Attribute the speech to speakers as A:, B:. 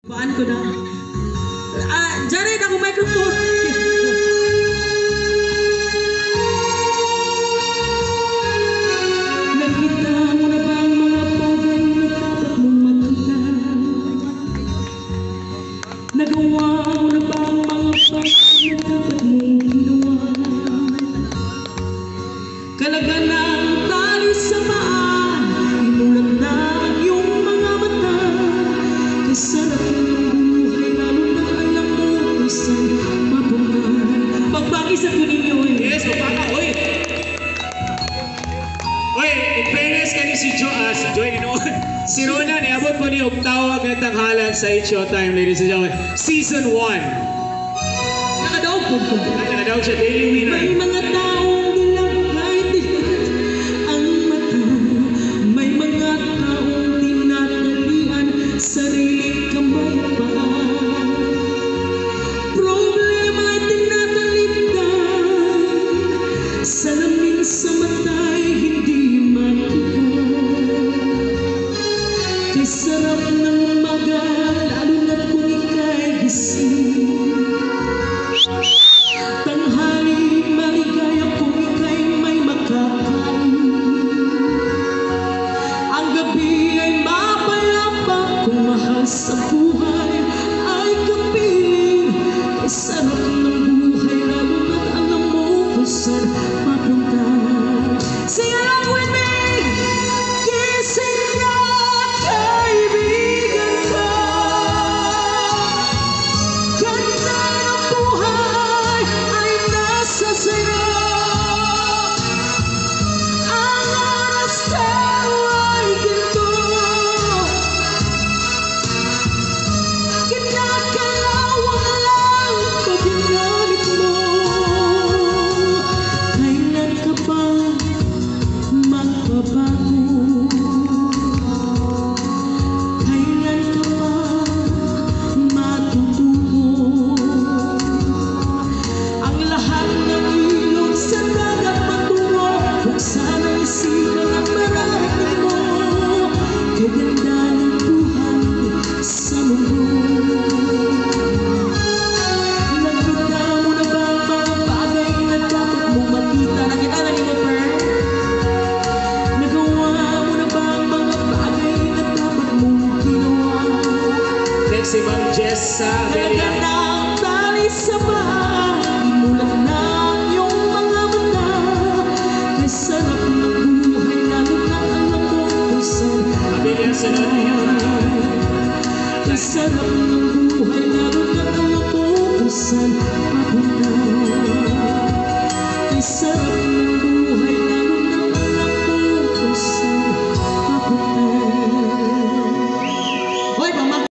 A: Baan ko na. Jared, ako microphone. Nakita mo na ba ang mga bagay na dapat mong makita? Nagawa mo na ba ang mga bagay na dapat mong ginawa? Kalaga ng tali sa paan, inulat na ang iyong mga mata. Kasarap ng buhay, lalo na alam mo kung saan mapunta. Pagpakisap ko ninyo eh.
B: Yes, magpaka, oy! Oy, in fairness kani si Joy, si Rona, niabot po ni Tawag ng Tanghalan sa Showtime, ladies and gentlemen. Season 1.
A: Nakadaog po ko.
B: Ay, nakadaog siya, daily winner.
A: May mga taong nilagay ang mata. May mga taong tinatalian sariling kamay pa. Problema ay tinatalikdan. Salamin sa mata'y hindi makita. Kay sarap ng umaga, lalo na't kung ika'y gising. Tanghali maligaya kung ika'y may makakain. Ang gabi ay mapayapa kung mahal sa buhay ay kapiling. Kay sarap ng buhay, lalo na't alam mo kung saan mapunta. Sing along with me! Gising na kaibigan ko. Ganda ng buhay ay nasa sayo. Ang oras tayo ay ginto. Kinakalawang lang pag ginamit mo. Kailan ka ba magbabago? Kailan ka ba matututo? Ang lahat ng ilog sa dagat patungo, buksan ang isipan at marating mo. Kay ganda ng buhay sa mundo. Nakita mo na ba ang mga bagay na dapat mong makita? Nakita na ninyo, Per? Nagawa mo na ba ang mga bagay na dapat mong ginawa?
B: Next si Ma'am Jess sa
A: Kalaga ng tali sa paa, imulat na ang iyong mga mata. Kay sarap ng buhay, lalo na alam mo kung saan
B: Abiliang sunod niya.
A: Kay sarap ng buhay, lalo na alam mo kung saan mapunta. Kay sarap ng